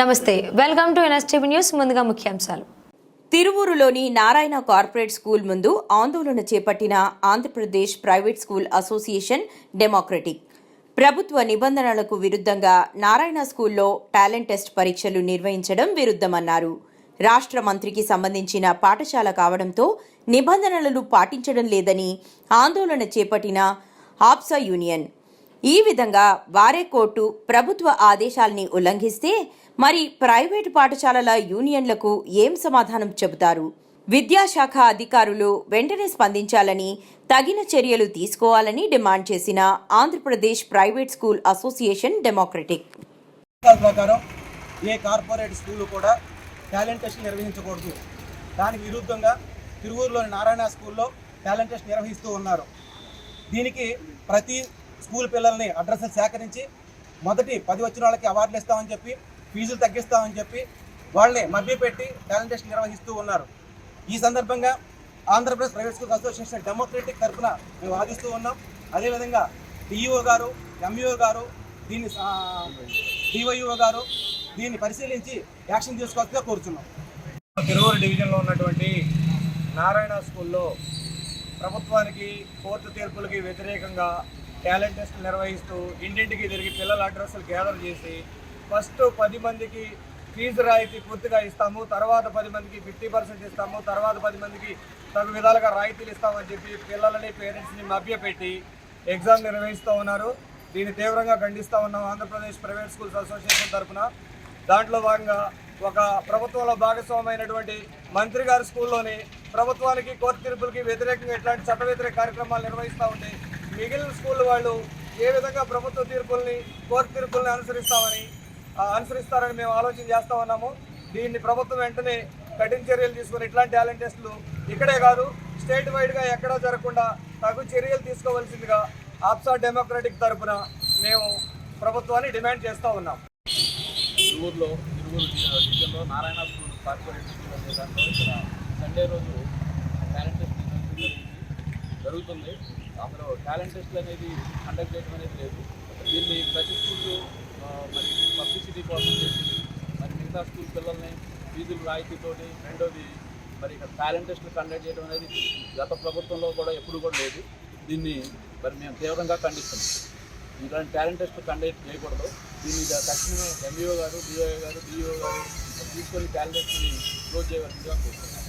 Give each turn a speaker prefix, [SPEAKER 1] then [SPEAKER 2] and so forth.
[SPEAKER 1] నమస్తే, welcome to NSTV news. ముందుగా ముఖ్యాంశాలు.
[SPEAKER 2] తిరువూరులోని నారాయణ కార్పొరేట్ స్కూల్ ముందు ఆందోళన చేపట్టిన Andhra Pradesh private school association democratic. ప్రభుత్వ నిబంధనలకు విరుద్ధంగా నారాయణ స్కూల్లో టాలెంట్ టెస్ట్ పరీక్షలు నిర్వహించడం విరుద్ధమన్నారు. రాష్ట్ర మంత్రికి సంబంధించిన పాఠశాల కావడంతో నిబంధనలను పాటించడం లేదని ఆందోళన చేపట్టిన ఆప్సా యూనియన్. ఈ విధంగా వారే కోర్టు ప్రభుత్వ ఆదేశాల్ని ఉల్లంఘిస్తే మరి ప్రైవేటు పాఠశాలల యూనియన్లకు ఏం సమాధానం చెబుతారు? విద్యాశాఖ అధికారులు వెంటనే స్పందించాలని, తగిన చర్యలు తీసుకోవాలని డిమాండ్ చేసిన Andhra Pradesh private school association democratic.
[SPEAKER 3] ప్రకారం ఏ కార్పొరేట్ స్కూల్ కూడా టాలెంట్ టెస్ట్ నిర్వహించకూడదు. దానికి విరుద్ధంగా తిరువూరులోని నారాయణ స్కూల్లో టాలెంట్ టెస్ట్ నిర్వహిస్తూ ఉన్నారు. దీనికి ప్రతి స్కూల్ పిల్లల్ని అడ్రస్లు సేకరించి మొదటి 10 వచ్చిన వాళ్ళకి అవార్డులు ఇస్తామని చెప్పి, ఫీజులు తగ్గిస్తామని చెప్పి వాళ్ళని మభ్యపెట్టి టాలెంట్ టెస్ట్ నిర్వహిస్తూ ఉన్నారు. ఈ సందర్భంగా Andhra Pradesh private school association democratic తరఫున మేము వాదిస్తూ ఉన్నాం. అదేవిధంగా డిఈఓ గారు, ఎంఈఓ గారు, డివైఓ గారు దీన్ని పరిశీలించి యాక్షన్ తీసుకోవాల్సిగా కోరుచున్నాం.
[SPEAKER 4] తిరువూరు డివిజన్లో ఉన్నటువంటి నారాయణ స్కూల్లో ప్రభుత్వానికి కోర్టు తీర్పులకి వ్యతిరేకంగా టాలెంట్ టెస్ట్ నిర్వహిస్తూ ఇంటింటికి తిరిగి పిల్లల అడ్రస్లు గ్యాదర్ చేసి ఫస్ట్ 10 మందికి ఫీజు రాయితీ పూర్తిగా ఇస్తాము, తర్వాత 10 మందికి 50% ఇస్తాము, తర్వాత 10 మందికి తగు విధాలుగా రాయితీలు ఇస్తామని చెప్పి పిల్లలని పేరెంట్స్ని మభ్యపెట్టి ఎగ్జామ్ నిర్వహిస్తూ ఉన్నారు. దీన్ని తీవ్రంగా ఖండిస్తూ ఉన్నాం ఆంధ్రప్రదేశ్ ప్రైవేట్ స్కూల్స్ అసోసియేషన్ తరఫున. దాంట్లో భాగంగా ఒక ప్రభుత్వంలో భాగస్వామైనటువంటి మంత్రి గారి స్కూల్లోని ప్రభుత్వానికి కోర్టు తీర్పులకి వ్యతిరేకంగా ఇట్లాంటి చట్ట వ్యతిరేక కార్యక్రమాలు నిర్వహిస్తూ ఉంటే మిగిలిన స్కూల్ వాళ్ళు ఏ విధంగా ప్రభుత్వ తీర్పుల్ని, కోర్టు తీర్పుల్ని అనుసరిస్తారని మేము ఆలోచన చేస్తూ ఉన్నాము. దీన్ని ప్రభుత్వం వెంటనే కఠిన చర్యలు తీసుకుని ఇట్లాంటి టాలెంట్ టెస్టులు ఇక్కడే కాదు స్టేట్ వైడ్గా ఎక్కడా జరగకుండా తగు చర్యలు తీసుకోవాల్సిందిగా ఆప్సా డెమోక్రటిక్ తరఫున మేము ప్రభుత్వాన్ని డిమాండ్ చేస్తూ ఉన్నాం.
[SPEAKER 5] తిరువూరు డివిజన్లో నారాయణ స్కూల్ కార్పొరేట్ స్కూల్ అనే దాంట్లో ఇక్కడ సండే రోజు టాలెంట్ టెస్ట్ జరుగుతుంది. అందులో టాలెంట్ టెస్ట్లు అనేది కండక్ట్ చేయడం అనేది లేదు. దీన్ని ప్రతి స్కూళ్ళు మరి పబ్లిసిటీ కోసం చేసి మరి మిగతా స్కూల్ పిల్లల్ని ఫీజులు రాయితీతోటి, రెండోది మరి ఇక్కడ టాలెంట్ టెస్టులు కండక్ట్ చేయడం అనేది గత ప్రభుత్వంలో కూడా ఎప్పుడు కూడా లేదు. దీన్ని మరి మేము తీవ్రంగా ఖండిస్తున్నాం. ఇలాంటి టాలెంట్ టెస్టులు కండక్ట్ చేయకూడదు. దీన్ని తక్షణమే ఎంఈఓ గారు, డిఓ గారు తీసుకొని టాలెంట్ టెస్ట్ని క్లోజ్ చేయవలసిందిగా కోరుతున్నాం.